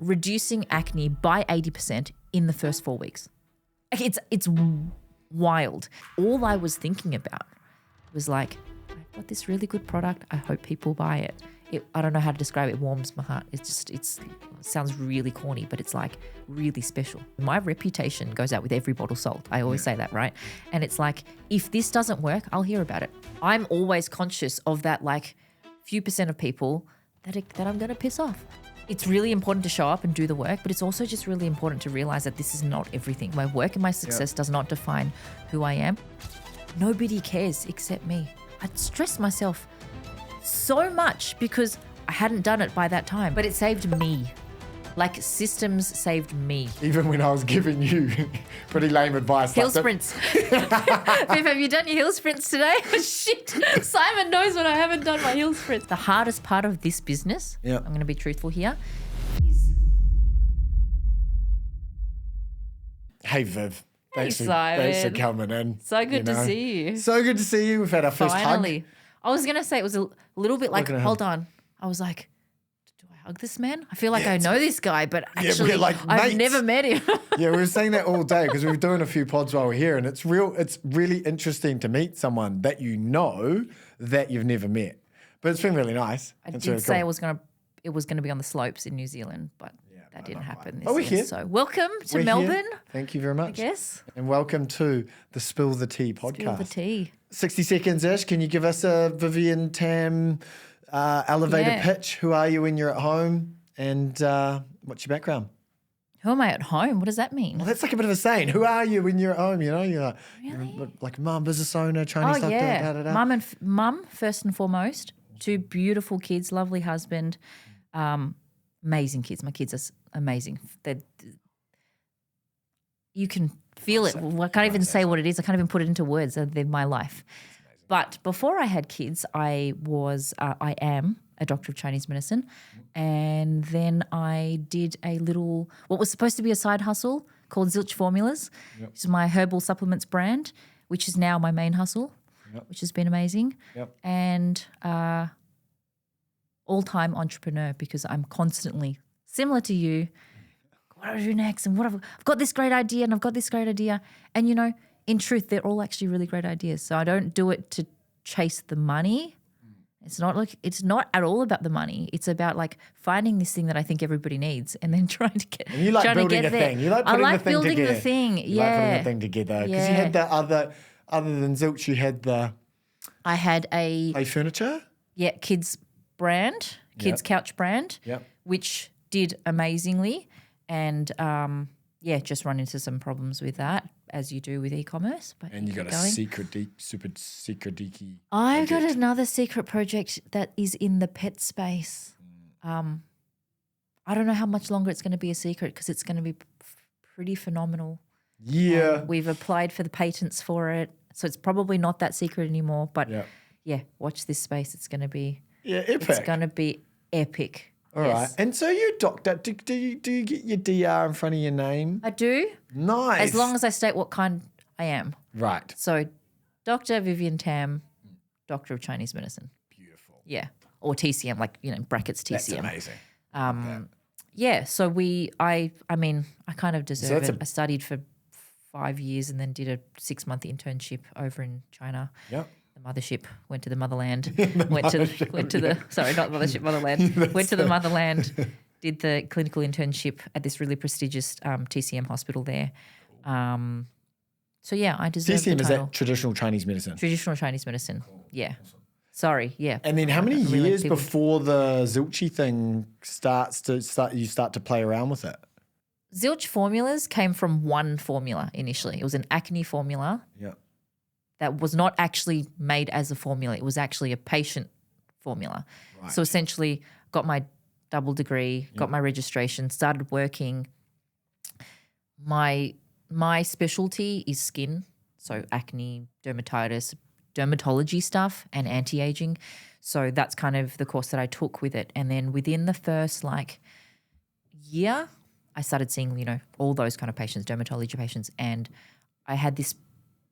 reducing acne by 80% in the first 4 weeks. It's wild. All I was thinking about was like, I've got this really good product. I hope people buy it. I don't know how to describe it. It warms my heart. It sounds really corny, but it's like really special. My reputation goes out with every bottle sold. I always say that, right? And it's like, if this doesn't work, I'll hear about it. I'm always conscious of that like few percent of people that I'm going to piss off. It's really important to show up and do the work, but it's also just really important to realize that this is not everything. My work and my success does not define who I am. Nobody cares except me. I'd stress myself so much because I hadn't done it by that time, but it saved me. Like systems saved me. Even when I was giving you pretty lame advice. Hill sprints. Viv, have you done your hill sprints today? Oh, shit. Simon knows when I haven't done my hill sprints. The hardest part of this business, I'm going to be truthful here, is... Hey, Viv. Hey, Thanks for coming in. So good to see you. So good to see you. We've had our first hug. Finally. I was going to say it was a little bit like, hold on. I was like, do I hug this man? I feel like I know this guy, but actually I've never met him. Yeah, we were saying that all day because we were doing a few pods while we're here, and it's really interesting to meet someone that you know that you've never met. But it's been really nice. I did say it was going to be on the slopes in New Zealand, but that didn't happen this we're year. here. So welcome to We're Melbourne. Here. Thank you very much. I guess. And welcome to the Spill the Tea podcast. Spill the tea. 60 seconds, Ish. Can you give us a Vivian Tam elevator pitch? Who are you when you're at home? And what's your background? Who am I at home? What does that mean? Well, that's like a bit of a saying. Who are you when you're at home? You know, you're like mum, business owner, Chinese doctor, da-da-da. Mum, first and foremost. 2 beautiful kids, lovely husband, amazing kids. My kids are amazing. You can feel it. I can't even say what it is. I can't even put it into words. They're my life. But before I had kids, I am a doctor of Chinese medicine. And then I did what was supposed to be a side hustle called Zilch Formulas. Yep. Which is my herbal supplements brand, which is now my main hustle, which has been amazing. Yep. And all-time entrepreneur because I'm constantly, similar to you, what do I do next? And I've got this great idea and I've got this great idea. And, you know, in truth, they're all actually really great ideas. So I don't do it to chase the money. It's not at all about the money. It's about like finding this thing that I think everybody needs and then trying to get. And you like building a thing. You like putting the thing together. I like building the thing. You like putting the thing together. Because you had that other than Zilch, you had I had a play furniture. Yeah, kids couch brand. Yep. Which did amazingly, and just run into some problems with that, as you do with e-commerce. And you got a super secret deaky. I've got another secret project that is in the pet space. I don't know how much longer it's going to be a secret because it's going to be pretty phenomenal. Yeah. We've applied for the patents for it, so it's probably not that secret anymore. But watch this space. It's going to be epic. It's going to be epic. All right. And so you're a doctor. Do you get your DR in front of your name? I do. Nice. As long as I state what kind I am. Right. So Dr. Vivian Tam, Doctor of Chinese Medicine. Beautiful. Yeah. Or TCM, like, brackets TCM. That's amazing. Yeah. So I kind of deserve it. I studied for 5 years and then did a 6-month internship over in China. Yep. The mothership, went to the motherland, went to the sorry, not mothership, motherland, went to the motherland, did the clinical internship at this really prestigious TCM hospital there. So yeah, I deserve the title. TCM, is that traditional Chinese medicine? Traditional Chinese medicine, yeah. Sorry, yeah. And then how many years before the Zilchy thing you start to play around with it? Zilch Formulas came from one formula initially. It was an acne formula. Yeah. That was not actually made as a formula. It was actually a patient formula. Right. So essentially got my double degree, got my registration, started working. My specialty is skin, so acne, dermatitis, dermatology stuff and anti-aging. So that's kind of the course that I took with it. And then within the first year, I started seeing, all those kind of patients, dermatology patients, and I had this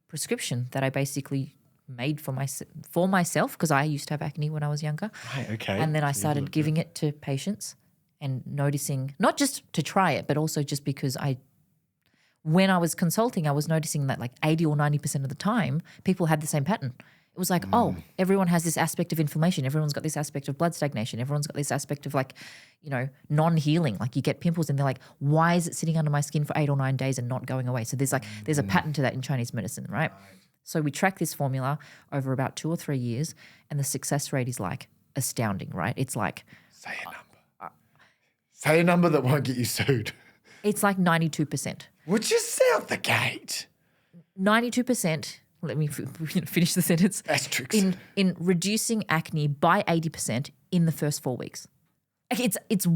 prescription that I basically made for myself because I used to have acne when I was younger. Right, okay. And then I started giving it to patients and noticing, not just to try it, but also just because when I was consulting, I was noticing that like 80 or 90% of the time, people had the same pattern. It was like, oh, everyone has this aspect of inflammation. Everyone's got this aspect of blood stagnation. Everyone's got this aspect of like, non-healing. Like you get pimples and they're like, why is it sitting under my skin for 8 or 9 days and not going away? So there's a pattern to that in Chinese medicine, right? So we track this formula over about 2 or 3 years and the success rate is like astounding, right? It's like. Say a number. Say a number that won't get you sued. It's like 92%. Which is out the gate. 92%. Let me finish the sentence. Asterisks. In reducing acne by 80% in the first 4 weeks. It's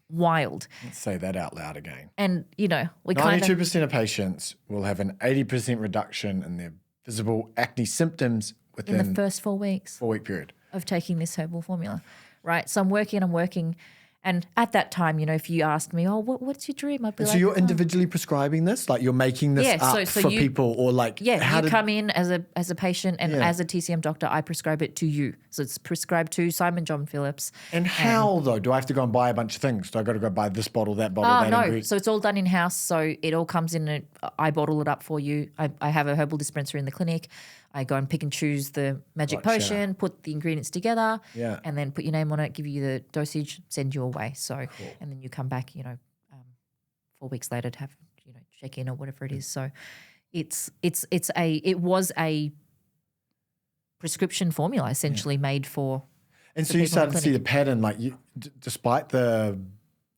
wild. Let's say that out loud again. And, we 92% of patients will have an 80% reduction in their visible acne symptoms within in the first 4 weeks 4-week period of taking this herbal formula, right? So I'm working. And at that time, if you asked me, oh, what's your dream? I'd be and like, so you're individually prescribing this? Like you're making this up for people or like you come in as a patient and as a TCM doctor, I prescribe it to you. So it's prescribed to Simon John Phillips. And how though? Do I have to go and buy a bunch of things? Do I got to go buy this bottle, that bottle, that no. ingredient? So it's all done in-house. So it all comes in, I bottle it up for you. I have a herbal dispenser in the clinic. I go and pick and choose the magic potion, put the ingredients together, and then put your name on it, give you the dosage, send you away. So, and then you come back, 4 weeks later to have, check in or whatever it is. So, it was a prescription formula essentially made for. And so you started to see the pattern, like despite the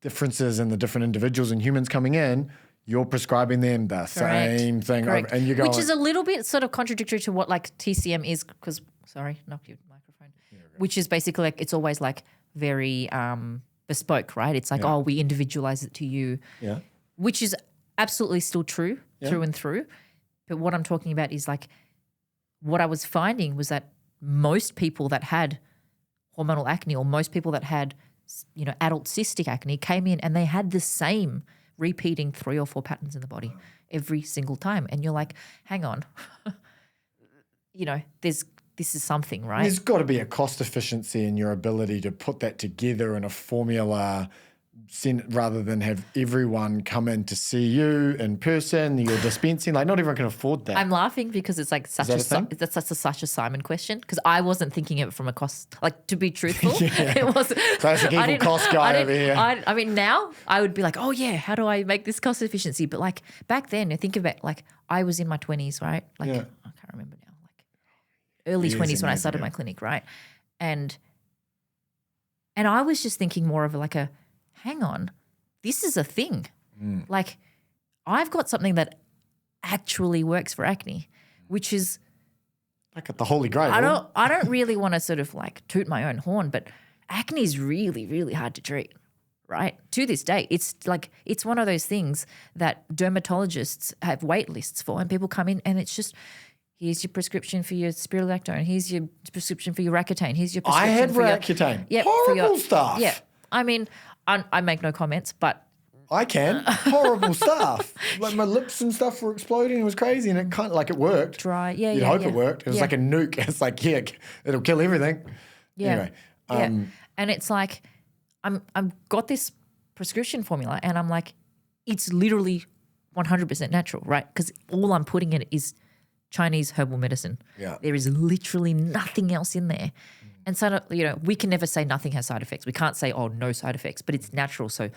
differences in the different individuals and humans coming in. You're prescribing them the same thing. Correct. And you're going. Which is a little bit sort of contradictory to what like TCM is because, sorry, knock your microphone, which is basically like it's always like very bespoke, right? It's like, oh, we individualize it to you, which is absolutely still true through and through. But what I'm talking about is like what I was finding was that most people that had hormonal acne or most people that had, adult cystic acne came in and they had the same repeating 3 or 4 patterns in the body every single time. And you're like, hang on, this is something, right? There's got to be a cost efficiency in your ability to put that together in a formula rather than have everyone come in to see you in person, you're dispensing. Like not everyone can afford that. I'm laughing because it's like such a Simon question because I wasn't thinking of it from a cost, like to be truthful. It wasn't. Classic evil cost guy over here. I mean, now I would be like, oh yeah, how do I make this cost efficiency? But like back then, I think about like I was in my 20s, right? Like I can't remember now, like early 20s when I started my clinic, right? And I was just thinking more of like hang on, this is a thing. Like I've got something that actually works for acne, which is like at the Holy Grail. I don't really want to sort of like toot my own horn, but acne is really, really hard to treat, right? To this day, it's one of those things that dermatologists have wait lists for and people come in and it's just, here's your prescription for your spironolactone, here's your prescription for your Accutane, here's your prescription for your... Accutane. Yeah, horrible stuff. Yeah, I mean, I make no comments, but I can. Horrible stuff. Like my lips and stuff were exploding. It was crazy, and it kind of like it worked. Dry. You'd hope it worked. It was like a nuke. It's like it'll kill everything. Yeah. Anyway, and it's like I'm got this prescription formula, and I'm like, it's literally 100% natural, right? Because all I'm putting in it is Chinese herbal medicine. Yeah. There is literally nothing else in there. And so, we can never say nothing has side effects. We can't say, oh, no side effects, but it's natural. So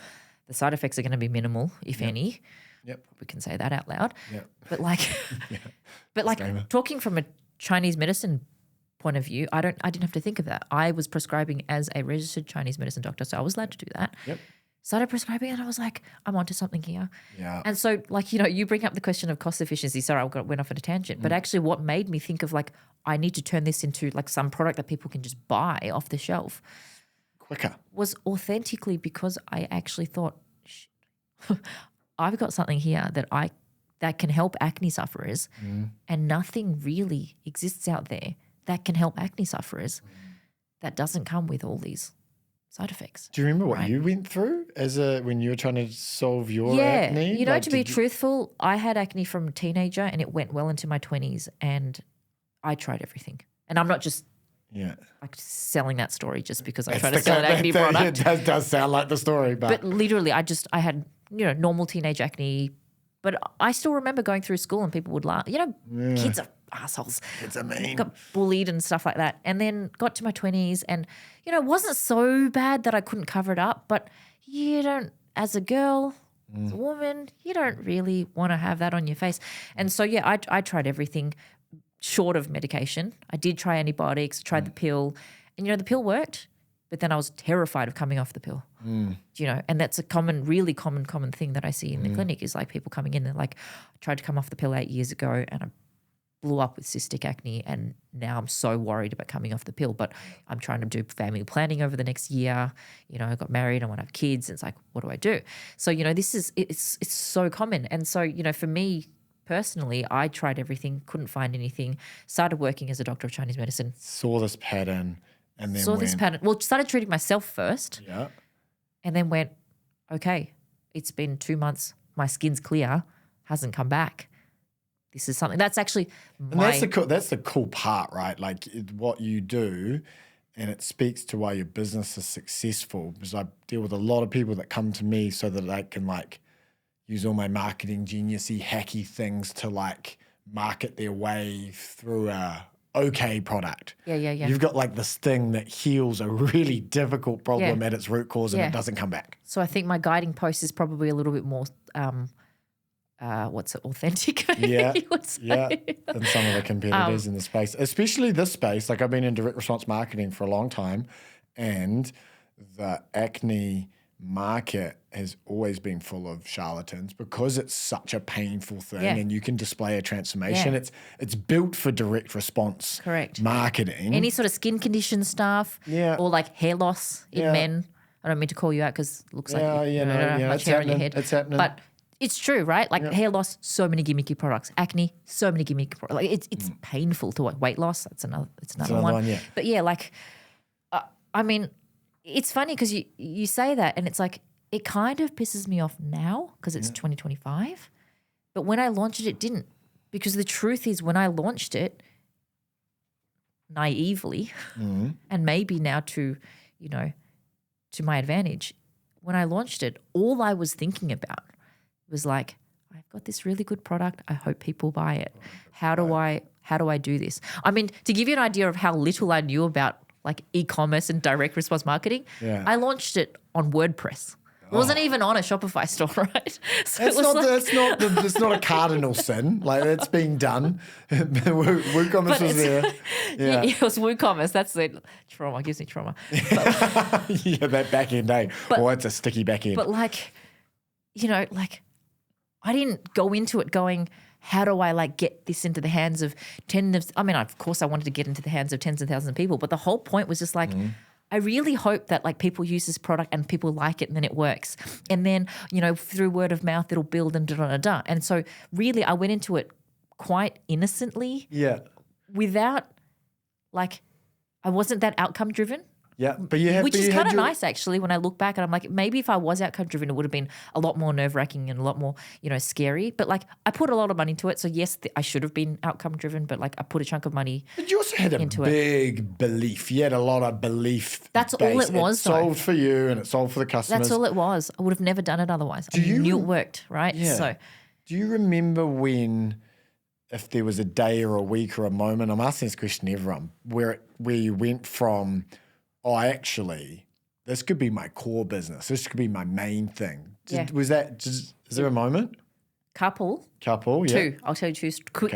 the side effects are going to be minimal, if any. Yep. We can say that out loud. Yep. But like, talking from a Chinese medicine point of view, I didn't have to think of that. I was prescribing as a registered Chinese medicine doctor, so I was allowed to do that. Yep. Started prescribing and I was like, I'm onto something here. Yeah. And so like, you bring up the question of cost efficiency. Sorry, went off on a tangent. But actually what made me think of like, I need to turn this into like some product that people can just buy off the shelf quicker was authentically because I actually thought, I've got something here that can help acne sufferers and nothing really exists out there that can help acne sufferers that doesn't come with all these side effects. Do you remember what you went through when you were trying to solve your acne? To be truthful, I had acne from a teenager and it went well into my 20s and I tried everything. And I'm not just Yeah. like selling that story just because I'm trying to sell an acne product. It does sound like the story, But literally, I had, normal teenage acne, but I still remember going through school and people would laugh. Kids are assholes. Kids are mean. Got bullied and stuff like that. And then got to my 20s and, it wasn't so bad that I couldn't cover it up, but you don't, as a girl, as a woman, you don't really want to have that on your face. And so, yeah, I tried everything short of medication. I did try antibiotics, tried the pill, and the pill worked, but then I was terrified of coming off the pill. And that's a really common thing that I see in the clinic is like people coming in and like, I tried to come off the pill 8 years ago and I blew up with cystic acne and now I'm so worried about coming off the pill, but I'm trying to do family planning over the next year. I got married, I want to have kids. It's like, what do I do? So, it's so common. And so, for me, personally, I tried everything, couldn't find anything, started working as a doctor of Chinese medicine. Saw this pattern and then started treating myself first. Yeah. And then went, okay, it's been 2 months, my skin's clear, hasn't come back. This is something that's actually that's the cool part, right? Like what you do, and it speaks to why your business is successful because I deal with a lot of people that come to me so that they can like use all my marketing geniusy hacky things to like market their way through a okay product. Yeah. You've got like this thing that heals a really difficult problem at its root cause and it doesn't come back. So I think my guiding post is probably a little bit more authentic? Yeah. Than some of the competitors in the space, especially this space. Like I've been in direct response marketing for a long time and the acne market has always been full of charlatans because it's such a painful thing and you can display a transformation. It's built for direct response marketing. Any sort of skin condition stuff or like hair loss in men. I don't mean to call you out because it looks like you don't have much hair on your head. It's happening. But it's true, right? Like hair loss, so many gimmicky products. Acne, so many gimmicky products. Like it's painful to weight loss. It's another one. Yeah. But yeah, like I mean, it's funny because you say that and it's like it kind of pisses me off now because it's 2025. But when I launched it, it didn't. Because the truth is when I launched it naively and maybe now to my advantage, when I launched it, all I was thinking about was like, I've got this really good product. I hope people buy it. How do I do this? I mean, to give you an idea of how little I knew about like e-commerce and direct response marketing, I launched it on WordPress. It wasn't even on a Shopify store, right? So it's not a cardinal sin. Like it's being done. WooCommerce was there. Yeah, it was WooCommerce. That's it. Trauma gives me trauma. But, that back end, eh? It's a sticky back end. But like I didn't go into it going, how do I like get this into the hands of of course I wanted to get into the hands of tens of thousands of people, but the whole point was just like, I really hope that like people use this product and people like it and then it works. And then, through word of mouth, it'll build and da-da-da-da. And so really I went into it quite innocently. Yeah. Without like, I wasn't that outcome driven. Yeah, which is kind of nice actually when I look back and I'm like, maybe if I was outcome driven, it would have been a lot more nerve wracking and a lot more, scary. But like I put a lot of money into it. So yes, I should have been outcome driven, but like I put a chunk of money But you also had a big belief. You had a lot of belief. That's all it was. It sold for you and it sold for the customers. That's all it was. I would have never done it otherwise. I knew it worked, right? Yeah. So do you remember if there was a day or a week or a moment, I'm asking this question to everyone, where you went from, this could be my core business. This could be my main thing. Was that, is there a moment? Couple, yeah. Two. I'll tell you two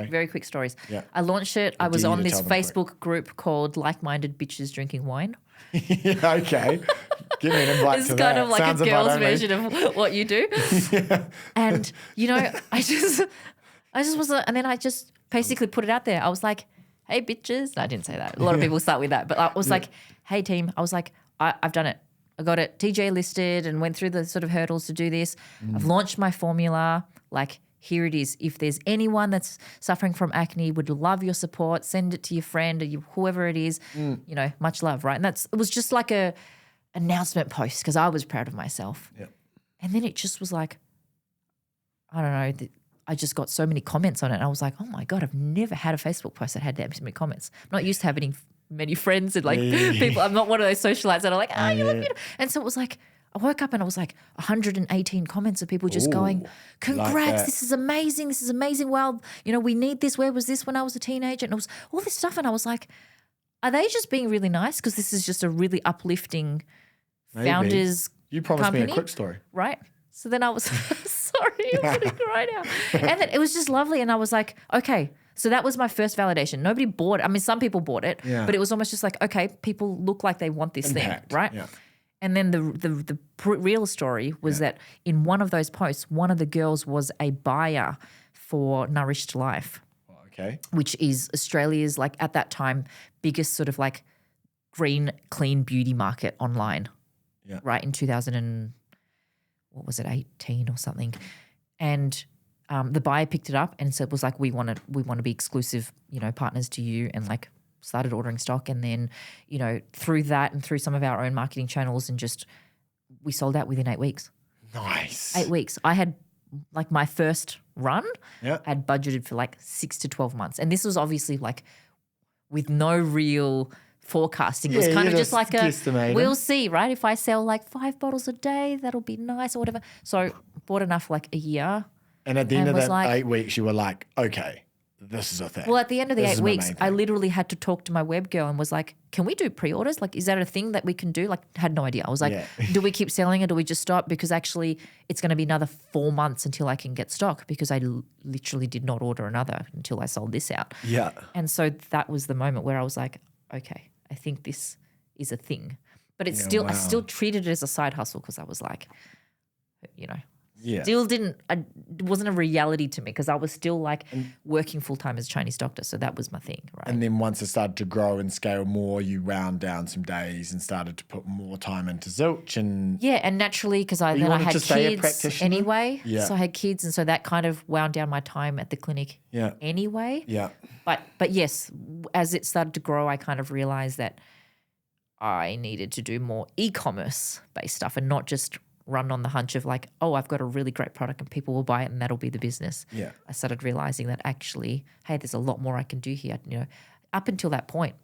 very quick stories. Yeah. I launched it. I was on this Facebook group called Like-Minded Bitches Drinking Wine. Yeah, okay. Give me an invite to that. It's kind of like a girl's version of what you do. Yeah. And, I just was, and then I just basically put it out there. I was like, hey, bitches. No, I didn't say that. A lot of people start with that. But I was like, hey, team. I was like, I've done it. I got it TJ listed and went through the sort of hurdles to do this. I've launched my formula. Like, here it is. If there's anyone that's suffering from acne, would love your support. Send it to your friend or whoever it is. Much love, right? And it was just like a announcement post because I was proud of myself. Yep. And then it just was like, I don't know, I just got so many comments on it. And I was like, oh my God, I've never had a Facebook post that had that many comments. I'm not used to having many friends and like people. I'm not one of those socialites that are like, you look beautiful. And so it was like, I woke up and I was like 118 comments of people just going, congrats, this is amazing. This is amazing. Wow, we need this. Where was this when I was a teenager? And it was all this stuff. And I was like, are they just being really nice? Because this is just a really uplifting founders You promised company, me a quick story. Right? So then I was, sorry, I'm going to cry now. And then it was just lovely. And I was like, okay. So that was my first validation. Nobody bought it. I mean, some people bought it, but it was almost just like, okay, people look like they want this thing, right? Yeah. And then the real story was that in one of those posts, one of the girls was a buyer for Nourished Life. Okay. Which is Australia's, like at that time, biggest sort of like green, clean beauty market online. Yeah. Right, in 18 or something. And the buyer picked it up and said, was like, we want to be exclusive, partners to you, and like started ordering stock. And then, through that and through some of our own marketing channels, and just we sold out within 8 weeks. Nice. 8 weeks. I had like my first run, Yeah. I had budgeted for like 6 to 12 months. And this was obviously like with no real forecasting. It was kind of just like we'll see, right? If I sell like 5 bottles a day, that'll be nice or whatever. So bought enough like a year. And at the end of that 8 weeks, you were like, okay, this is a thing. Well, at the end of the 8 weeks, I literally had to talk to my web girl and was like, can we do pre-orders? Like, is that a thing that we can do? Like, had no idea. I was like, do we keep selling it? Do we just stop? Because actually it's going to be another 4 months until I can get stock, because I literally did not order another until I sold this out. Yeah. And so that was the moment where I was like, okay, I think this is a thing. But it's I still treated it as a side hustle, because I was like, still it wasn't a reality to me, because I was still like working full time as a Chinese doctor. So that was my thing, right? And then once it started to grow and scale more, you wound down some days and started to put more time into Zilch. And and naturally, because I had kids anyway. Yeah. So I had kids, and so that kind of wound down my time at the clinic anyway. Yeah. But yes, as it started to grow, I kind of realized that I needed to do more e-commerce based stuff, and not just run on the hunch of like, oh, I've got a really great product and people will buy it and that'll be the business. Yeah. I started realizing that actually, hey, there's a lot more I can do here. Up until that point.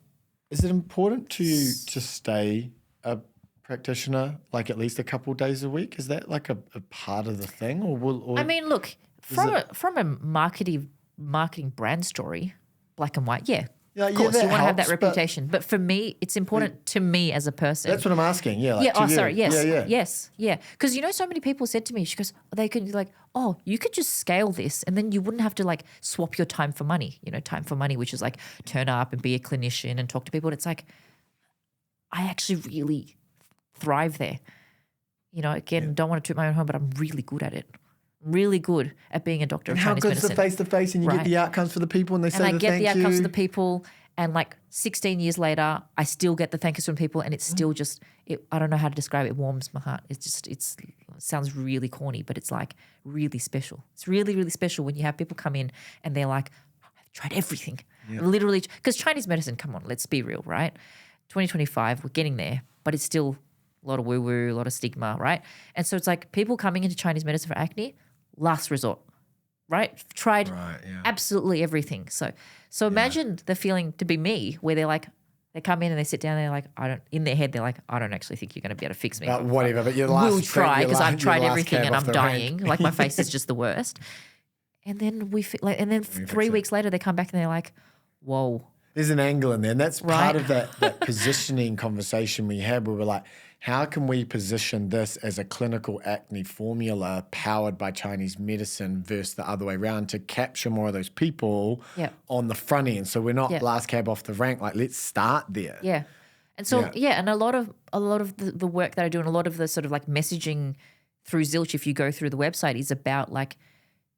Is it important to you to stay a practitioner like at least a couple of days a week? Is that like a part of the thing, or I mean, look, from a marketing brand story, black and white, of course, you want to have that reputation. But for me, it's important to me as a person. That's what I'm asking. Yeah. Like Yes. Because so many people said to me, she goes, they could be like, oh, you could just scale this, and then you wouldn't have to like swap your time for money. Time for money, which is like turn up and be a clinician and talk to people. And it's like, I actually really thrive there. Again, don't want to toot my own horn, but I'm really good at it. Really good at being a doctor of Chinese medicine. How good's the face-to-face, and you get the outcomes for the people, and they say the thank you. And I get the outcomes for the people, and like 16 years later, I still get the thank yous from people, and it's still just, I don't know how to describe it. It warms my heart. It sounds really corny, but it's like really special. It's really, really special when you have people come in and they're like, I've tried everything. Yeah. Literally, because Chinese medicine, come on, let's be real, right? 2025, we're getting there, but it's still a lot of woo-woo, a lot of stigma, right? And so it's like people coming into Chinese medicine for acne, last resort, right? Tried absolutely everything. So imagine the feeling to be me, where they're like, they come in and they sit down and they're like, in their head, they're like, I don't actually think you're going to be able to fix me. Whatever, but we'll try, because I've tried everything and I'm dying. Like my face is just the worst. And then 3 weeks later, they come back and they're like, whoa. There's an angle in there, and that's part of that positioning conversation we had, where we're like, how can we position this as a clinical acne formula powered by Chinese medicine versus the other way around, to capture more of those people on the front end? So we're not last cab off the rank. Like, let's start there. Yeah. And so, and a lot of the work that I do, and a lot of the sort of like messaging through Zilch, if you go through the website, is about like,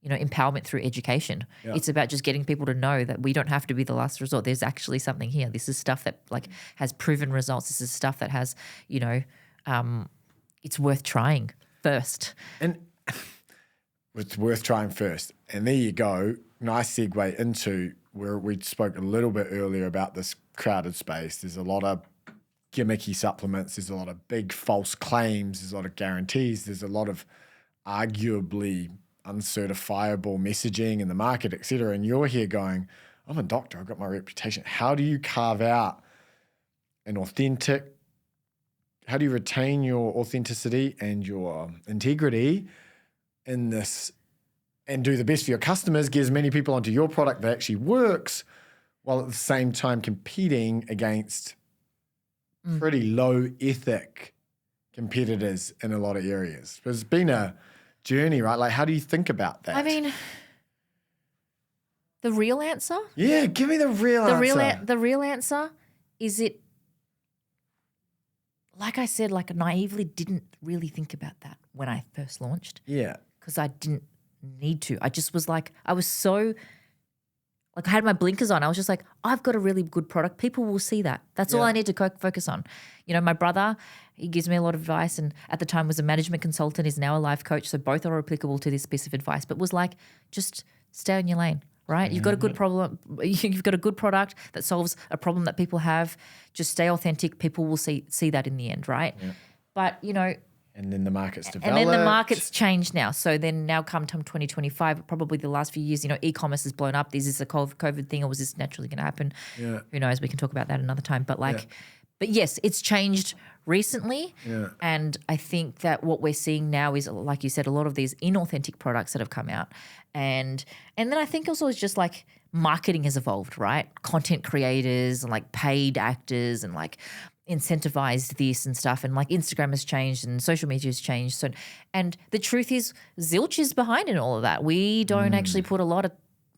empowerment through education. Yeah. It's about just getting people to know that we don't have to be the last resort. There's actually something here. This is stuff that like has proven results. This is stuff that has, it's worth trying first. And it's worth trying first. And there you go. Nice segue into where we spoke a little bit earlier about this crowded space. There's a lot of gimmicky supplements. There's a lot of big false claims. There's a lot of guarantees. There's a lot of arguably uncertifiable messaging in the market, et cetera. And you're here going, I'm a doctor, I've got my reputation. How do you carve out and authentic. How do you retain your authenticity and your integrity in this and do the best for your customers, get as many people onto your product that actually works, while at the same time competing against pretty low ethic competitors in a lot of areas? It's been a journey, right? Like, how do you think about that? I mean, the real answer? Yeah, give me the real answer. The real answer is it, like I said, like naively didn't really think about that when I first launched. Yeah. Because I didn't need to. I just was like, I was so, like I had my blinkers on. I was just like, I've got a really good product. People will see that. That's all I need to focus on. You know, my brother, he gives me a lot of advice, and at the time was a management consultant, is now a life coach. So both are applicable to this piece of advice, but was like, just stay in your lane. Right? You've got a good problem. You've got a good product that solves a problem that people have. Just stay authentic. People will see that in the end, right? Yeah. But, you know. And then the market's developed. And then the market's changed now. So then now come 2025, probably the last few years, you know, e-commerce has blown up. Is this a COVID thing, or was this naturally going to happen? Yeah. Who knows? We can talk about that another time. But but yes, it's changed recently. Yeah. And I think that what we're seeing now is, like you said, a lot of these inauthentic products that have come out. And then I think also it's just like marketing has evolved, right? Content creators and like paid actors and like incentivized this and stuff, and like Instagram has changed and social media has changed. So, and the truth is Zilch is behind in all of that. We don't actually put a lot of,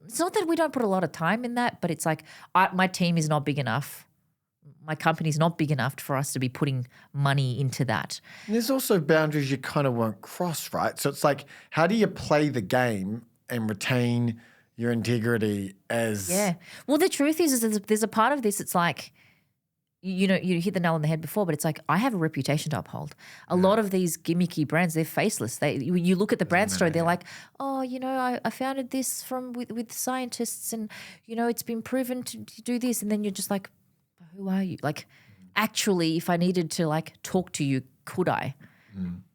it's not that we don't put a lot of time in that, but it's like my team is not big enough. My company's not big enough for us to be putting money into that. And there's also boundaries you kind of won't cross, right? So it's like, how do you play the game and retain your integrity as... Yeah. Well, the truth is there's a part of this, it's like, you know, you hit the nail on the head before, but it's like I have a reputation to uphold. A lot of these gimmicky brands, they're faceless. You look at the brand story, they're like, oh, you know, I founded this with scientists and, you know, it's been proven to do this. And then you're just like, who are you? Like, actually, if I needed to like talk to you, could I?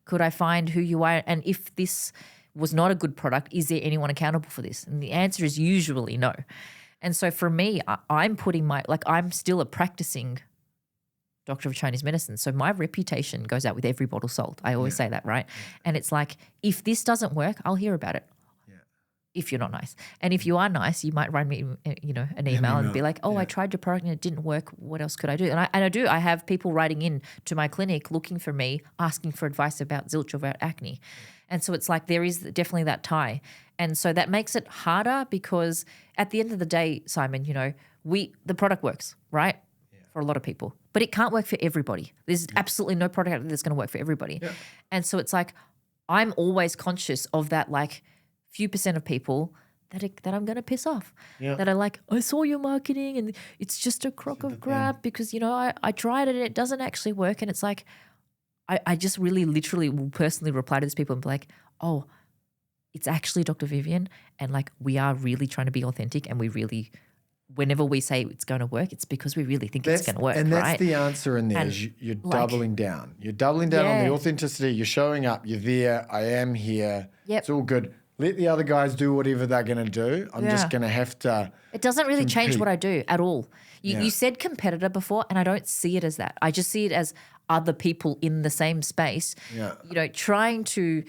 Could I find who you are? And if this was not a good product, is there anyone accountable for this? And the answer is usually no. And so for me, I'm putting I'm still a practicing doctor of Chinese medicine. So my reputation goes out with every bottle sold. I always say that, right? And it's like, if this doesn't work, I'll hear about it. If you're not nice. And if you are nice, you might write me, you know, an email and be like, oh, I tried your product and it didn't work. What else could I do? And I do. I have people writing in to my clinic looking for me, asking for advice about Zilch or about acne. And so it's like there is definitely that tie. And so that makes it harder because at the end of the day, Simon, you know, the product works, right? For a lot of people. But it can't work for everybody. There's absolutely no product out there that's going to work for everybody. Yeah. And so it's like I'm always conscious of that like few percent of people that I'm going to piss off. Yeah. That are like, I saw your marketing and it's just a crock of crap because, you know, I tried it and it doesn't actually work. And it's like I just really literally will personally reply to these people and be like, oh, it's actually Dr. Vivian, and like we are really trying to be authentic, and we really, whenever we say it's going to work, it's because we really think it's going to work, and that's right? the answer in there, and is you're doubling down. You're doubling down on the authenticity. You're showing up. You're there. I am here. Yep. It's all good. Let the other guys do whatever they're going to do. I'm just going to have to It doesn't really change what I do at all. You said competitor before, and I don't see it as that. I just see it as other people in the same space, you know, trying to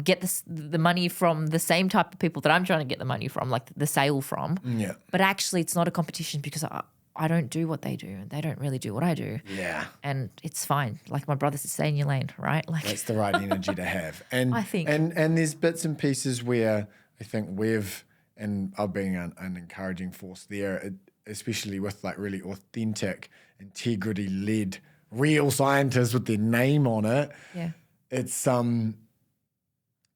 get the money from the same type of people that I'm trying to get the money from, like the sale from. Yeah. But actually it's not a competition because I don't do what they do and they don't really do what I do. Yeah. And it's fine. Like my brother said, stay in your lane, right? Like that's the right energy to have. And I think. And there's bits and pieces where I think I've been an encouraging force there, especially with like really authentic, integrity-led, real scientists with their name on it. Yeah.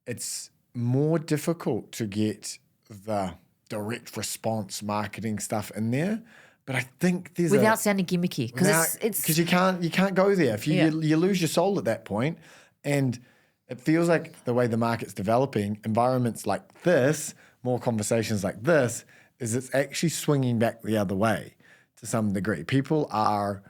It's more difficult to get the direct response marketing stuff in there. But I think there's without sounding gimmicky, because you can't go there. If you lose your soul at that point, and it feels like the way the market's developing, environments like this, more conversations like this, is it's actually swinging back the other way to some degree. People are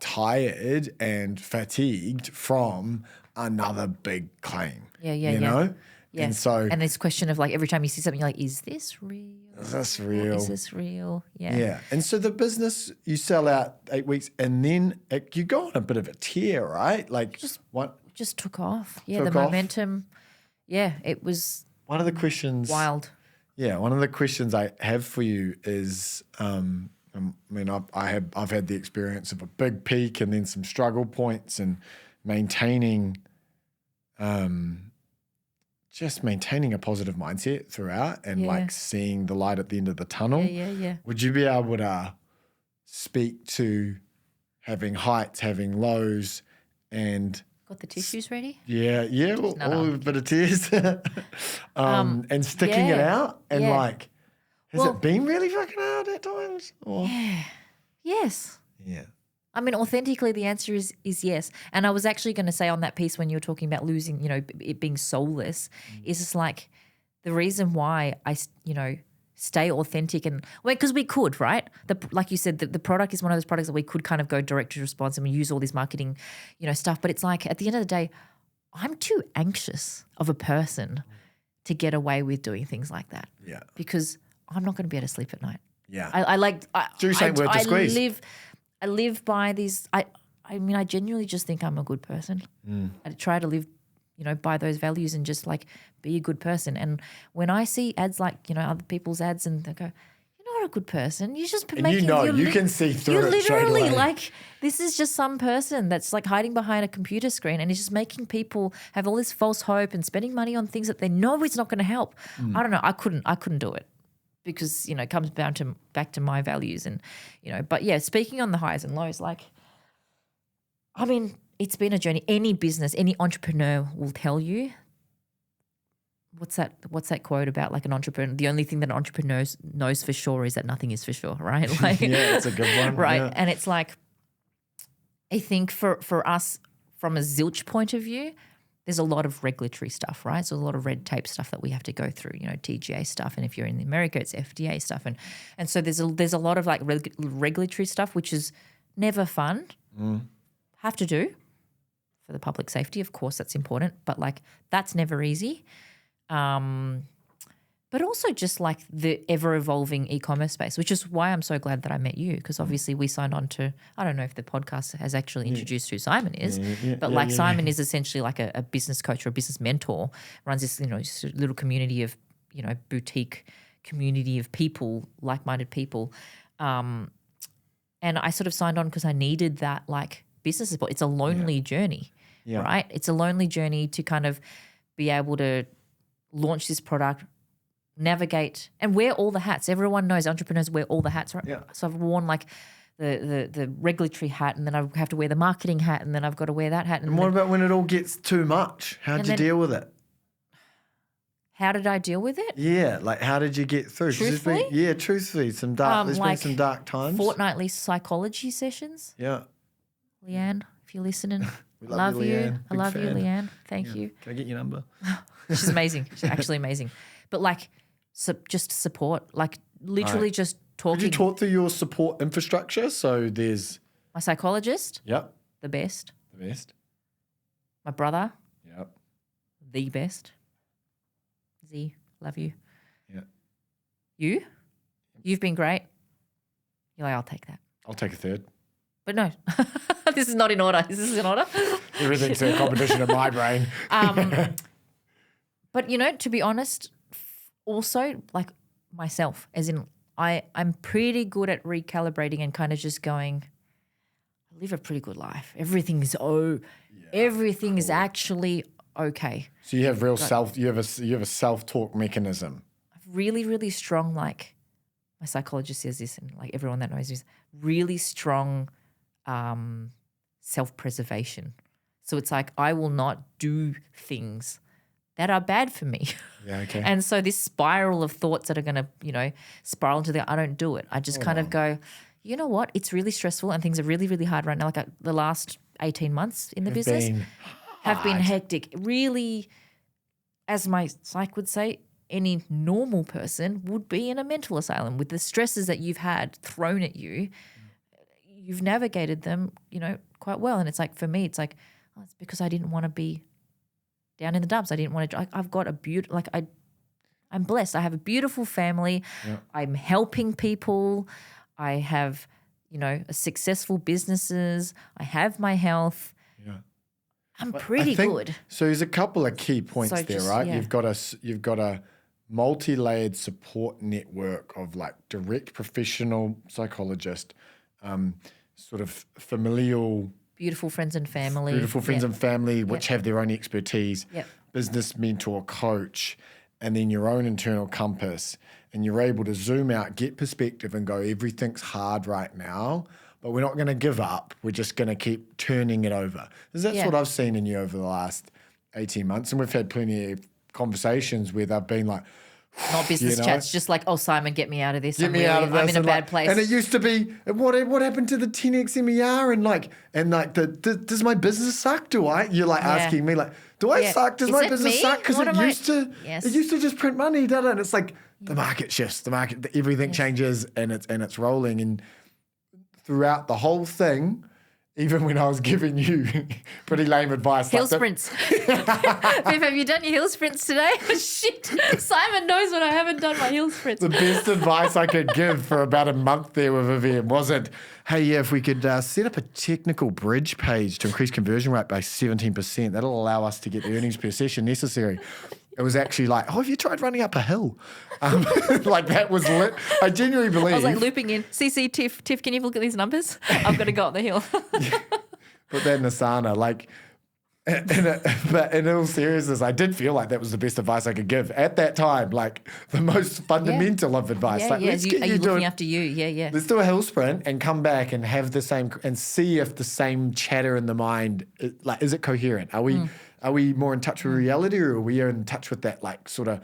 tired and fatigued from another big claim. You know? Yeah. And so and this question of like every time you see something, you're like, is this real? is this real? Is this real? Yeah. Yeah. And so the business, you sell out 8 weeks and then you go on a bit of a tear, right? Like Just took off. Yeah, Took the off. momentum. Yeah, it was one of the questions. wild. Yeah, one of the questions I have for you is, I mean, I've had the experience of a big peak and then some struggle points, and maintaining, just maintaining a positive mindset throughout, and like seeing the light at the end of the tunnel. Yeah. Would you be able to speak to having heights, having lows, and Got the tissues ready? yeah, all a bit of tears, and sticking it out, and like, has it been really fucking hard at times? Or? Yes. Yeah. I mean, authentically, the answer is yes. And I was actually going to say on that piece when you were talking about losing, it being soulless, is just like the reason why I, stay authentic because we could, right? Like you said, the product is one of those products that we could kind of go direct to response and we use all this marketing, stuff. But it's like at the end of the day, I'm too anxious of a person to get away with doing things like that. Yeah. Because I'm not going to be able to sleep at night. Yeah. I live by these. I mean, I genuinely just think I'm a good person. I try to live, by those values and just like be a good person. And when I see ads like, other people's ads and they go, you're not a good person. You're just making. You can see through you're it straight literally away. like, this is just some person that's like hiding behind a computer screen and is just making people have all this false hope and spending money on things that they know is not going to help. I don't know. I couldn't do it. Because, it comes back to my values and, but yeah, speaking on the highs and lows, like, I mean, it's been a journey. Any business, any entrepreneur will tell you, what's that quote about like an entrepreneur? The only thing that an entrepreneur knows for sure is that nothing is for sure, right? Like, yeah, it's a good one. Right. Yeah. And it's like, I think for us from a Zilch point of view, there's a lot of regulatory stuff, right? So a lot of red tape stuff that we have to go through, TGA stuff. And if you're in America, it's FDA stuff. And so there's a lot of like regulatory stuff, which is never fun. Have to do for the public safety. Of course, that's important. But like that's never easy. But also just like the ever-evolving e-commerce space, which is why I'm so glad that I met you, because obviously we signed on to, I don't know if the podcast has actually introduced who Simon is, but Simon is essentially like a business coach or a business mentor, runs this, just a little community of, boutique community of people, like-minded people. And I sort of signed on because I needed that like business support. It's a lonely journey, right? It's a lonely journey to kind of be able to launch this product, navigate and wear all the hats. Everyone knows entrepreneurs wear all the hats, right? Yeah. So I've worn like the regulatory hat, and then I have to wear the marketing hat, and then I've got to wear that hat. And what about when it all gets too much? How'd you deal with it? How did I deal with it? Yeah, like how did you get through? Truthfully? Truthfully. There's been some dark times. Fortnightly psychology sessions. Yeah. Leanne, if you're listening, We I love you. Leanne. I love you, Big fan. Leanne. Thank you. Can I get your number? She's amazing. She's actually amazing. But like just support, like literally just talking. Did you talk through your support infrastructure? So there's my psychologist, the best. The best. My brother, Yep. the best. Z, love you. Yeah. You've been great. You're like, I'll take that. I'll take a third. But no, this is not in order. Is this in order? Everything's a competition in my brain. But, to be honest, also like myself, as in I'm pretty good at recalibrating and kind of just going, I live a pretty good life. Everything is actually okay. So you have you have a self-talk mechanism. Really, really strong, like my psychologist says this, and like everyone that knows this, really strong self-preservation. So it's like I will not do things that are bad for me. Yeah, okay. And so this spiral of thoughts that are going to, spiral into I don't do it. I just kind of go, you know what? It's really stressful and things are really, really hard right now. Like the last 18 months in the business have been hectic. Really, as my psych would say, any normal person would be in a mental asylum with the stresses that you've had thrown at you. You've navigated them, quite well. And it's like, for me, it's like, it's because I didn't want to be down in the dumps. I didn't want to. I've got a beautiful, I'm blessed. I have a beautiful family. Yeah. I'm helping people. I have, a successful businesses. I have my health. Yeah. I'm But pretty I think, good. So there's a couple of key points there, right? Yeah. You've got a multi-layered support network of like direct professional psychologist, sort of familial, Beautiful friends and family. and family, which have their own expertise, Yep. business mentor, coach, and then your own internal compass. And you're able to zoom out, get perspective and go, everything's hard right now, but we're not going to give up. We're just going to keep turning it over. Because that's what I've seen in you over the last 18 months. And we've had plenty of conversations where they've been like, Not business chats, just like, oh, Simon, get me out of this. Get me out of this. I'm in a bad place. And it used to be, what happened to the 10x MER? Does my business suck? You're like asking me like, do I suck? Does my business suck? Because it used to just print money, didn't it? And it's like the market shifts, everything changes and it's rolling. And throughout the whole thing, even when I was giving you pretty lame advice. Hill sprints. Viv, have you done your hill sprints today? Shit. Simon knows when I haven't done my hill sprints. The best advice I could give for about a month there with Vivian wasn't, hey, if we could set up a technical bridge page to increase conversion rate by 17%, that'll allow us to get the earnings per session necessary. It was actually like, have you tried running up a hill? Like that was lit. I genuinely believe. I was like looping in. CC, Tiff, can you look at these numbers? I've got to go up the hill. Put that in Asana. But in all seriousness, I did feel like that was the best advice I could give at that time. Like the most fundamental of advice. Yeah, like, Let's are you looking after you? Yeah. Let's do a hill sprint and come back and have the same and see if the same chatter in the mind, is it coherent? Are we more in touch with reality, or are we in touch with that like sort of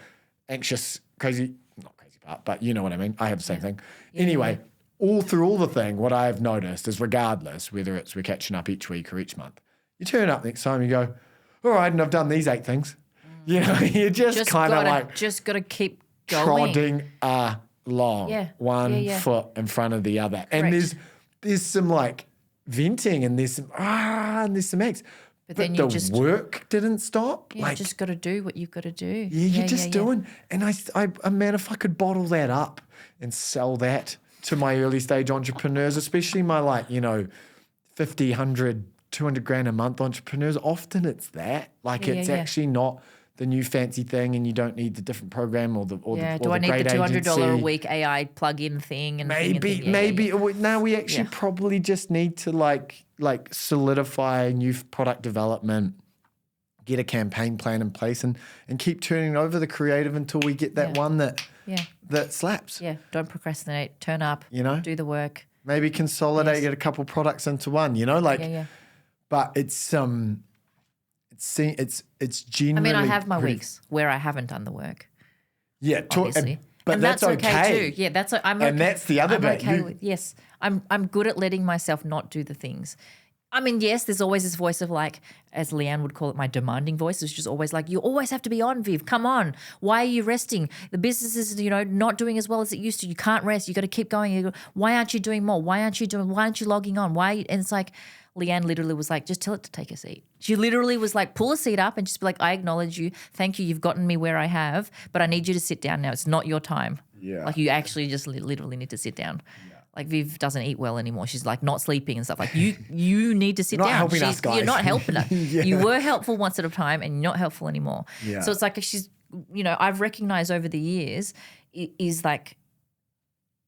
anxious, not crazy part, but you know what I mean? I have the same thing. Anyway, all the thing, what I've noticed is regardless whether it's we're catching up each week or each month, you turn up next time, you go, all right, and I've done these 8 things. You just kind of like just got to keep going. Prodding along, one foot in front of the other. And there's some like venting and there's some X. But then the work didn't stop. You just got to do what you've got to do. Yeah, you're just doing. And man, if I could bottle that up and sell that to my early stage entrepreneurs, especially my 50, 100, 200 grand a month entrepreneurs, often it's that. It's actually not the new fancy thing and you don't need the different program or the do I need the $200 a week AI plug-in thing? And maybe. Now we actually probably just need to like solidify new product development, get a campaign plan in place and keep turning over the creative until we get that one that slaps. Yeah, don't procrastinate. Turn up, do the work. Maybe consolidate, get a couple products into one, But it's genuinely. I have my weeks where I haven't done the work. Yeah, obviously. But that's okay too. Yeah, that's that's the other bit. Yes, I'm good at letting myself not do the things. I mean, yes, there's always this voice of like, as Leanne would call it, my demanding voice, which is always like, you always have to be on, Viv. Come on. Why are you resting? The business is, not doing as well as it used to. You can't rest. You got to keep going. Why aren't you doing more? Why aren't you logging on? And it's like, Leanne literally was like, just tell it to take a seat. She literally was like, pull a seat up and just be like, I acknowledge you. Thank you. You've gotten me where I have, but I need you to sit down now. It's not your time. Yeah. Like you actually just literally need to sit down. Yeah. Like Viv doesn't eat well anymore. She's like not sleeping and stuff. Like you need to sit down. Helping us, guys. You're not helping her. Yeah. You were helpful once at a time and you're not helpful anymore. Yeah. So it's like she's, I've recognized over the years is like,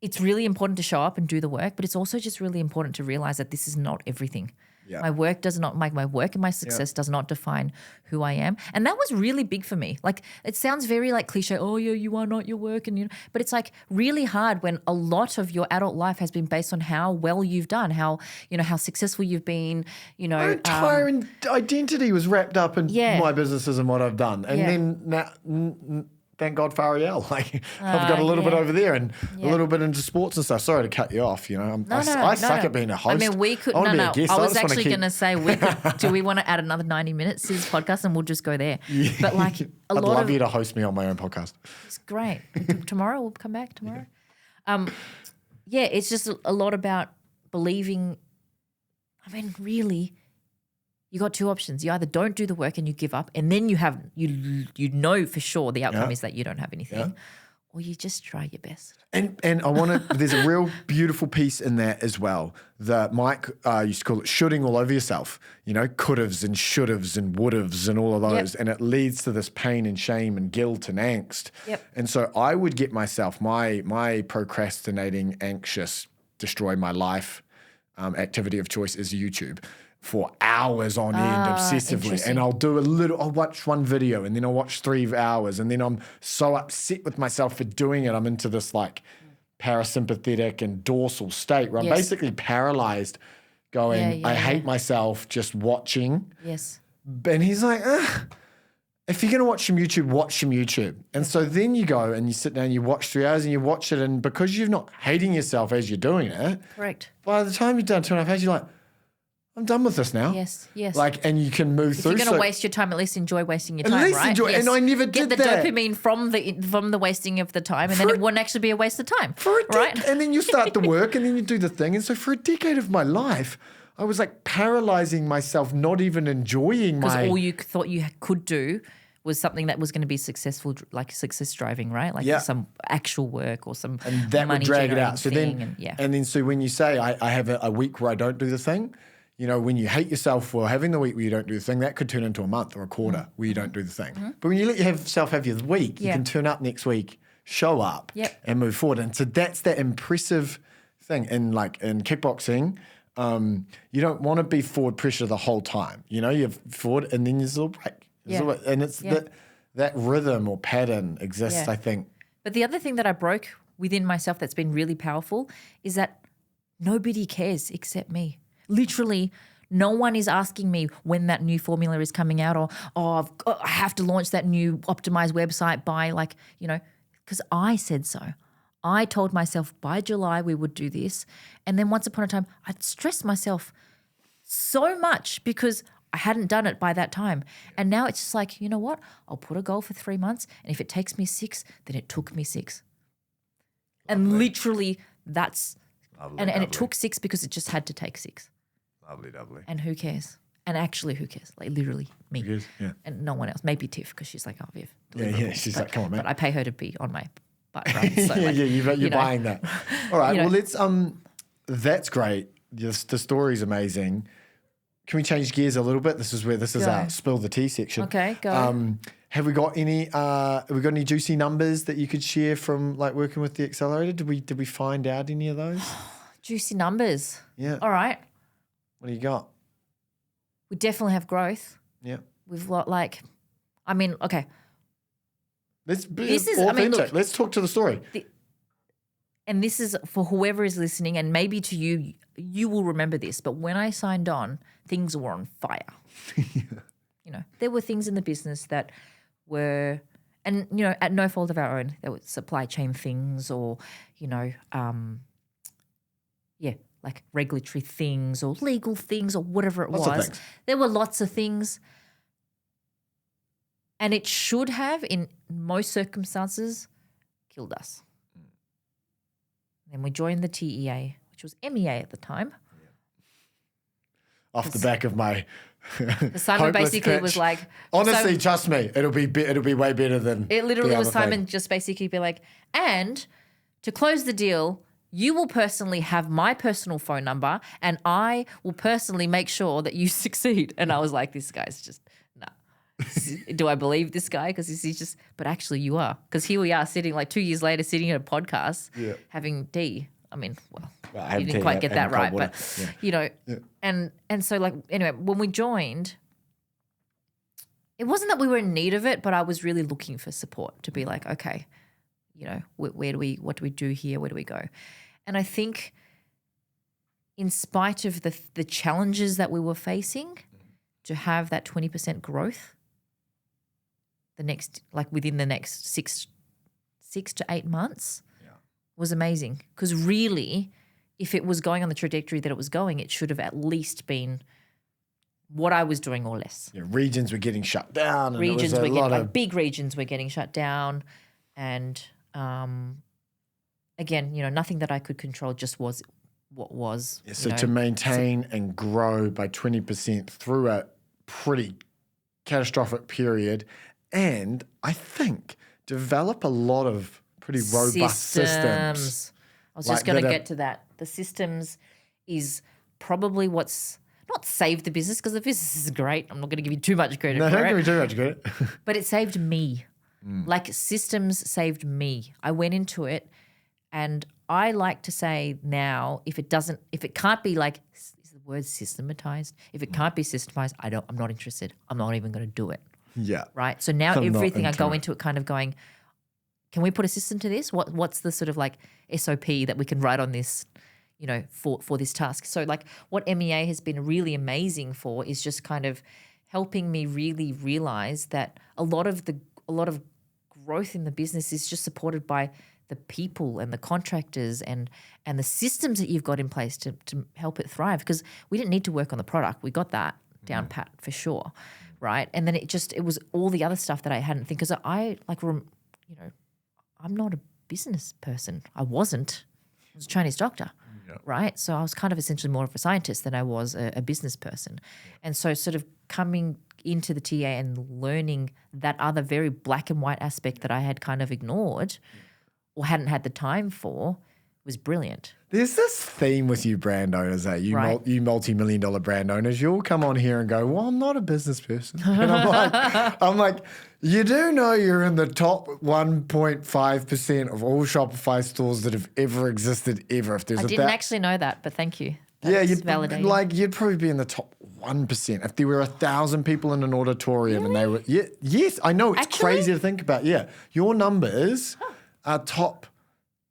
it's really important to show up and do the work, but it's also just really important to realize that this is not everything. Yeah. My work my work and my success does not define who I am. And that was really big for me. Like it sounds very like cliche, oh yeah, you are not your work but it's like really hard when a lot of your adult life has been based on how well you've done, how how successful you've been, My entire identity was wrapped up in my businesses and what I've done. And then now thank God for Ariel. Like I've got a little bit over there and a little bit into sports and stuff. Sorry to cut you off. I suck at being a host. I mean, we could. I was actually going to say, do we want to add another 90 minutes to this podcast and we'll just go there? Yeah. But like, I'd love you to host me on my own podcast. It's great. Tomorrow we'll come back tomorrow. It's just a lot about believing. I mean, really, You got two options. You either don't do the work and you give up, and then you know for sure the outcome is that you don't have anything, or you just try your best. And I want to, there's a real beautiful piece in that as well. That Mike used to call it shooting all over yourself, could'ves and should'ves and would'ves and all of those. And it leads to this pain and shame and guilt and angst. And so I would get myself, my procrastinating, anxious, destroy my life activity of choice is YouTube. For hours on end, obsessively. And I'll watch one video and then I'll watch 3 hours and then I'm so upset with myself for doing it. I'm into this like parasympathetic and dorsal state where I'm basically paralyzed going, I hate myself just watching. Yes. And he's like, if you're going to watch some YouTube, watch some YouTube. And so then you go and you sit down, you watch 3 hours and you watch it. And because you're not hating yourself as you're doing it. Correct. By the time you've done 2.5 hours, you're like, I'm done with this now. Yes. And you can move through. If you're going to waste your time, at least enjoy wasting your time, right? At least enjoy. And I never did that. Get the dopamine from the wasting of the time, and then it wouldn't actually be a waste of time, right? And then you start the work, and then you do the thing. And so for a decade of my life, I was like paralyzing myself, not even enjoying because all you thought you could do was something that was going to be successful, like success driving, right? Like some actual work or some and that would drag it out. So then, so when you say I have a week where I don't do the thing. When you hate yourself for having the week where you don't do the thing, that could turn into a month or a quarter where you don't do the thing. But when you let yourself have your week, you can turn up next week, show up, and move forward. And so that's that impressive thing. In kickboxing, you don't want to be forward pressure the whole time. You're forward and then there's a little break. And it's that rhythm or pattern exists, I think. But the other thing that I broke within myself that's been really powerful is that nobody cares except me. Literally, no one is asking me when that new formula is coming out or, I have to launch that new optimized website by because I said so. I told myself by July we would do this. And then once upon a time, I'd stressed myself so much because I hadn't done it by that time. And now it's just like, you know what? I'll put a goal for 3 months. And if it takes me 6, then it took me 6. Lovely. And literally that's lovely, and it took 6 because it just had to take 6. Lovely. And who cares? And actually, who cares? Like literally me. Who cares? Yeah. And no one else. Maybe Tiff because she's like, Viv. Yeah. She's like, come on, man. But I pay her to be on my butt, right? So you're buying that. All right. Well, let's. That's great. The story's amazing. Can we change gears a little bit? This is our spill the tea section. Okay, go. Have we got any? Have we got any juicy numbers that you could share from like working with the accelerator? Did we find out any of those? Juicy numbers. Yeah. All right. What do you got? We definitely have growth. Yeah. We've got okay. Let's be authentic. Let's talk to the story. And this is for whoever is listening, and maybe to you, you will remember this. But when I signed on, things were on fire. There were things in the business that were, and at no fault of our own, there were supply chain things or, like regulatory things or legal things or whatever it was. There were lots of things. And it should have, in most circumstances, killed us. Then we joined the TEA, which was MEA at the time. Off the back of my Simon basically pitch. Was like, honestly, trust me, it'll be way better than it. Literally was Simon thing. Just basically be like, and to close the deal, you will personally have my personal phone number, and I will personally make sure that you succeed. And I was like, this guy's just nah. Do I believe this guy? Because he's just. But actually, you are. Because here we are sitting like 2 years later, sitting in a podcast, having tea. I mean, you didn't quite get that right, but and so like anyway, when we joined, it wasn't that we were in need of it, but I was really looking for support to be like, okay, what do we do here? Where do we go? And I think, in spite of the challenges that we were facing, to have that 20% growth, within the next 6 to 8 months. Was amazing because really, if it was going on the trajectory that it was going, it should have at least been what I was doing or less. Yeah, regions were getting shut down. Big regions were getting shut down, and again, nothing that I could control. Just was what was. Yeah, so to maintain and grow by 20% through a pretty catastrophic period, and I think develop a lot of pretty robust systems. I was like just going to that get to that. The systems is probably what's not saved the business, because the business is great. I'm not going to give you too much credit No, for don't it. give me too much credit. But it saved me. Like systems saved me. I went into it, and I like to say now, if it can't be like, is the word systematized? If it can't be systematized, I'm not interested. I'm not even going to do it. Yeah. Right. So now I'm not everything I into go it. into it kind of going, can we put a system to this? What's the sort of like SOP that we can write on this, for this task? So like what MEA has been really amazing for is just kind of helping me really realize that a lot of growth in the business is just supported by the people and the contractors and the systems that you've got in place to help it thrive. Because we didn't need to work on the product. We got that down pat for sure, right? And then it was all the other stuff that I hadn't think, because I'm not a business person. I wasn't. I was a Chinese doctor, right? So I was kind of essentially more of a scientist than I was a business person. And so sort of coming into the TA and learning that other very black and white aspect that I had kind of ignored or hadn't had the time for was brilliant. There's this theme with you brand owners, you multi-million-dollar brand owners. You'll come on here and go, well, I'm not a business person. And I'm like, you do know you're in the top 1.5% of all Shopify stores that have ever existed ever. If there's I didn't actually know that, but thank you. That's validating. You'd probably be in the top 1% if there were 1,000 people in an auditorium and they were, yes, I know it's crazy to think about. Yeah, your numbers are top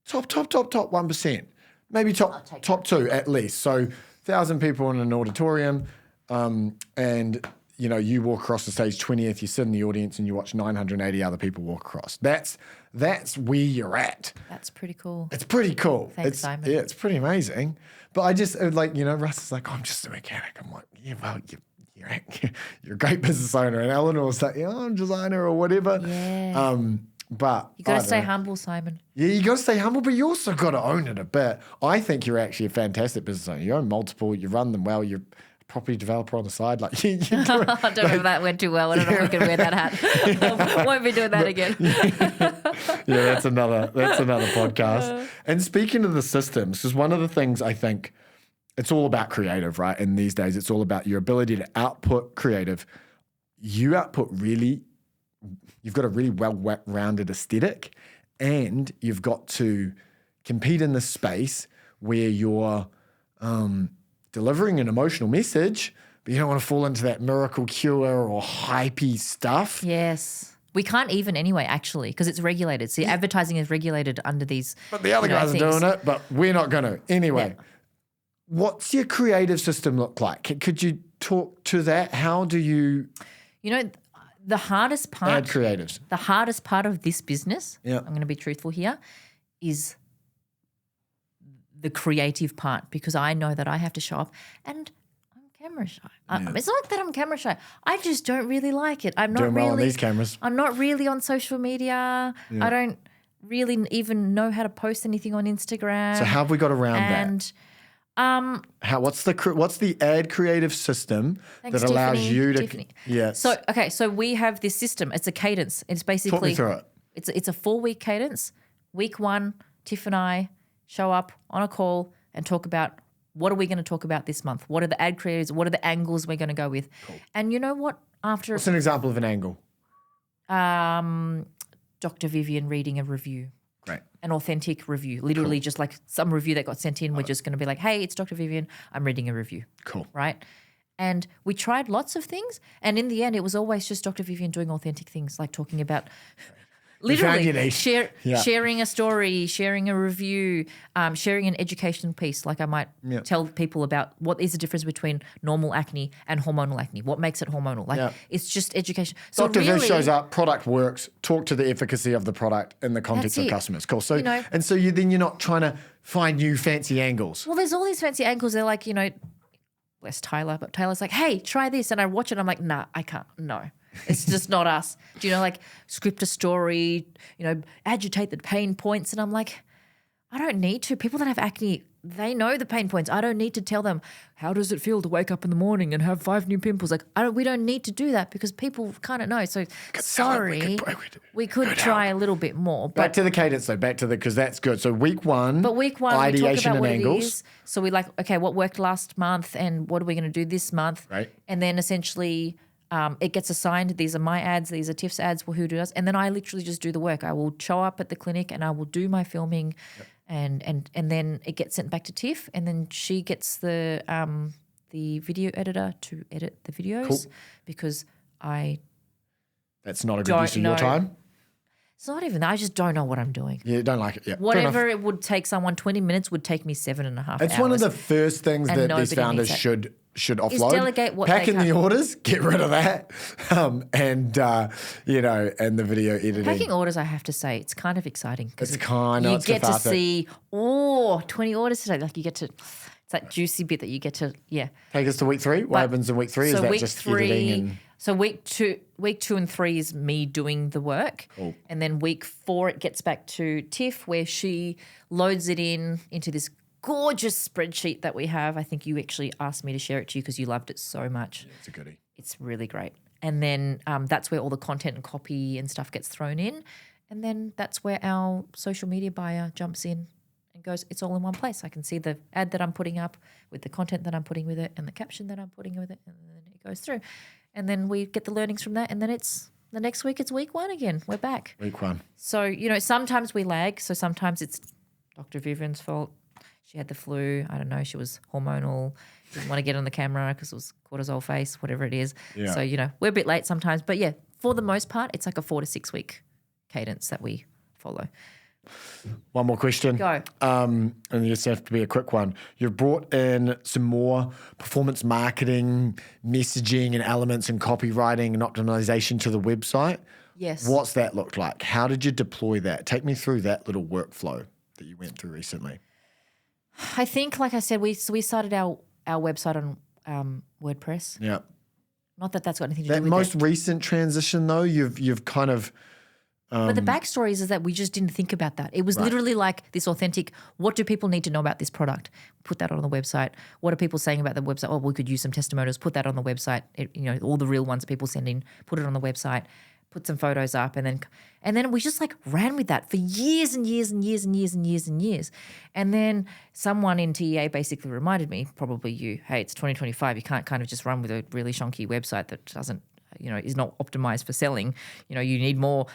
1%, maybe top 2 at least. So 1,000 people in an auditorium, and you walk across the stage 20th, you sit in the audience and you watch 980 other people walk across. That's where you're at. That's pretty cool. It's pretty cool. Thanks, Simon. Yeah, it's pretty amazing. But I just Russ is like, oh, I'm just a mechanic. I'm like, yeah, well, you're a great business owner. And Eleanor was like, I'm a designer or whatever. Yeah. But you got to stay humble, Simon. Yeah, you got to stay humble, but you also got to own it a bit. I think you're actually a fantastic business owner. You own multiple, you run them well, you're a property developer on the side. Like, I don't know if that went too well. I don't know if we can wear that hat. Won't be doing that again. Yeah, that's another podcast. And speaking of the systems, because one of the things I think, it's all about creative, right? And these days, it's all about your ability to output creative. You've got a really well-rounded aesthetic, and you've got to compete in this space where you're delivering an emotional message, but you don't want to fall into that miracle cure or hypey stuff. Yes. We can't even anyway, actually, because it's regulated. See, advertising is regulated under these. But the other guys are doing it, but we're not going to. Anyway, what's your creative system look like? Could you talk to that? How do you... The hardest part, add creatives. The hardest part of this business, I'm going to be truthful here, is the creative part, because I know that I have to show up, and I'm camera shy. It's not that I'm camera shy. I just don't really like it. I'm not doing well on these cameras. I'm not really on social media. I don't really even know how to post anything on Instagram. So how have we got around that? What's the ad creative system that allows you to? Tiffany. Yes. So we have this system. It's a cadence. It's basically talk me through it. It's a 4-week cadence. Week 1, Tiff and I show up on a call and talk about what are we going to talk about this month. What are the ad creatives? What are the angles we're going to go with? Cool. And you know what? What's an example of an angle? Dr. Vivian reading a review. Great. An authentic review, literally just like some review that got sent in. We're just going to be like, hey, it's Dr. Vivian. I'm reading a review. Cool. Right? And we tried lots of things. And in the end, it was always just Dr. Vivian doing authentic things, like talking about literally sharing a story, sharing a review, sharing an educational piece. Like I might tell people about what is the difference between normal acne and hormonal acne. What makes it hormonal? Like it's just education. So Dr. Viv shows up, product works, talk to the efficacy of the product in the context of customers. Cool. So you're not trying to find new fancy angles. Well, there's all these fancy angles. They're like, where's Tyler? But Tyler's like, hey, try this. And I watch it. I'm like, nah, I can't. No. It's just not us. Do you know, like script a story, agitate the pain points. And I'm like, I don't need to. People that have acne they know the pain points. I don't need to tell them, how does it feel to wake up in the morning and have 5 new pimples? Like, we don't need to do that because people kind of know. So sorry, we could try a little bit more. But back to the cadence though, because that's good. So week one, ideation we talk about and what angles. It is. So we like, okay, what worked last month and what are we going to do this month? Right. And then essentially it gets assigned. These are my ads. These are Tiff's ads. Who does? And then I literally just do the work. I will show up at the clinic and I will do my filming. Yep. And then it gets sent back to Tiff, and then she gets the video editor to edit the videos because that's not a good use of your time. It's not even that. I just don't know what I'm doing. Yeah, don't like it. Yeah, whatever it would take someone 20 minutes would take me 7.5 hours. It's one of the first things that these founders should offload. Is delegate what pack in the orders, get rid of that, and the video editing. Packing orders, I have to say, it's kind of exciting because you get to see 20 orders today. Like you get to. It's that juicy bit that you get to, Take us to week 3. What happens in week 3? Is that just editing and... So week 2 and 3 is me doing the work. Cool. And then week 4, it gets back to Tiff where she loads it into this gorgeous spreadsheet that we have. I think you actually asked me to share it to you because you loved it so much. Yeah, it's a goodie. It's really great. And then that's where all the content and copy and stuff gets thrown in. And then that's where our social media buyer jumps in and goes, it's all in one place. I can see the ad that I'm putting up with the content that I'm putting with it and the caption that I'm putting with it, and then it goes through. And then we get the learnings from that, and then it's the next week it's week 1 again. We're back. Week 1. So, sometimes we lag. So sometimes it's Dr. Vivian's fault. She had the flu. I don't know. She was hormonal. Didn't want to get on the camera because it was cortisol face, whatever it is. Yeah. So, we're a bit late sometimes. But, for the most part, it's like a 4 to 6 week cadence that we follow. One more question. Go. And this has to be a quick one. You've brought in some more performance marketing, messaging and elements and copywriting and optimization to the website. Yes. What's that looked like? How did you deploy that? Take me through that little workflow that you went through recently. I think, like I said, we started our website on WordPress. Yeah. Not that that's got anything to do with that most recent transition, though, you've kind of... but the backstory is that we just didn't think about that. It was literally like this authentic, what do people need to know about this product? Put that on the website. What are people saying about the website? Oh, we could use some testimonials. Put that on the website. All the real ones that people send in, put it on the website, put some photos up. And then we just like ran with that for years and years and years and years and years and years. And then someone in TEA basically reminded me, probably you, hey, it's 2025. You can't kind of just run with a really shonky website that doesn't, is not optimized for selling. You need more,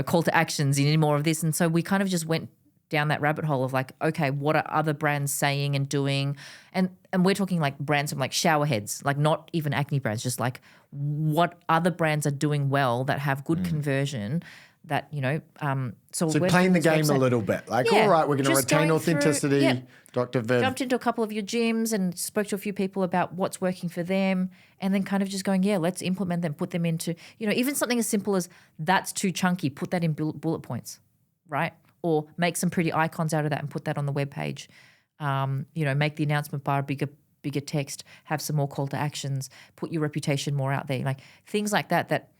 call to actions. You need more of this. And so we kind of just went down that rabbit hole of like, okay, what are other brands saying and doing? And we're talking like brands from like shower heads, like not even acne brands, just like what other brands are doing well that have good conversion that, so we're playing the game a little bit. Like, all right, we're going to retain authenticity. Dr. Viv. Jumped into a couple of your gyms and spoke to a few people about what's working for them, and then kind of just going, let's implement them, put them into, even something as simple as that's too chunky, put that in bullet points, right? Or make some pretty icons out of that and put that on the webpage. Make the announcement bar bigger text, have some more call to actions, put your reputation more out there, like things like that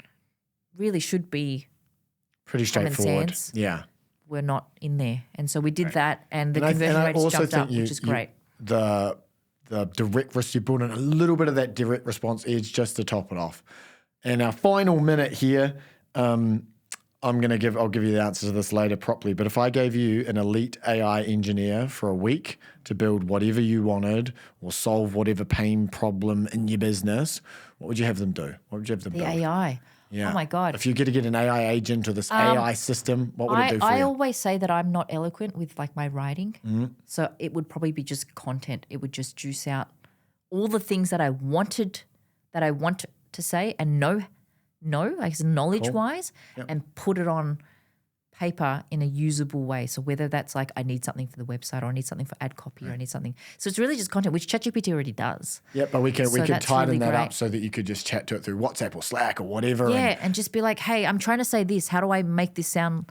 really should be pretty straightforward. Yeah. We're not in there. And so we did that, and the conversion rate jumped up, which is great. The direct you brought in a little bit of that direct response edge just to top it off. And our final minute here, I'll give you the answer to this later properly, but if I gave you an elite AI engineer for a week to build whatever you wanted or solve whatever pain problem in your business, what would you have them do? What would you have them build? The AI. Yeah. Oh my God. If you get to get an AI agent or this AI system, what would it do for you? I always say that I'm not eloquent with like my writing. Mm-hmm. So it would probably be just content. It would just juice out all the things that I want to say and know, like knowledge-wise, and put it on paper in a usable way. So whether that's like I need something for the website or I need something for ad copy or I need something. So it's really just content, which ChatGPT already does. Yeah, but we can tighten that up so that you could just chat to it through WhatsApp or Slack or whatever. Yeah, and just be like, hey, I'm trying to say this. How do I make this sound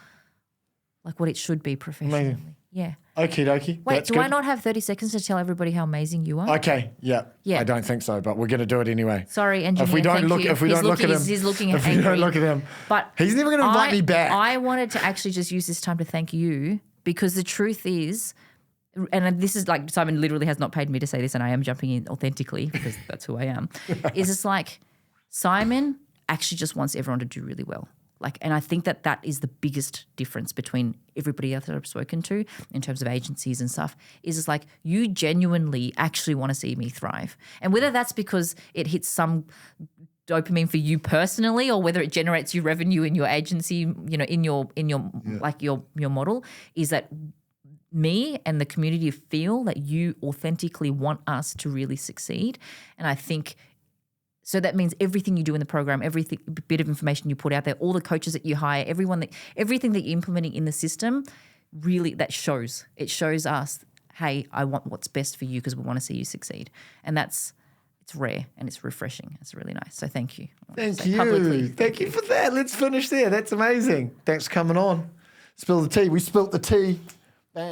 like what it should be professionally? Amazing. Yeah. Okie dokie. Wait, do I not have 30 seconds to tell everybody how amazing you are? Okay, yeah. I don't think so, but we're going to do it anyway. Sorry, engineer. If we don't look at him, he's looking if angry. we don't look at him, but he's never going to invite me back. I wanted to actually just use this time to thank you because the truth is and this is like Simon literally has not paid me to say this, and I am jumping in authentically because that's who I am, is it's like Simon actually just wants everyone to do really well. Like, and I think that is the biggest difference between everybody else that I've spoken to in terms of agencies and stuff, is it's like you genuinely actually want to see me thrive. And whether that's because it hits some dopamine for you personally, or whether it generates you revenue in your agency, you know, in your like your model, is that me and the community feel that you authentically want us to really succeed. And I think so that means everything you do in the program, every bit of information you put out there, all the coaches that you hire, everything that you're implementing in the system, really that shows. It shows us, hey, I want what's best for you because we want to see you succeed. And it's rare and it's refreshing. It's really nice. So thank you. Thank you. Thank you for that. Let's finish there. That's amazing. Thanks for coming on. Spill the tea. We spilt the tea. Bang.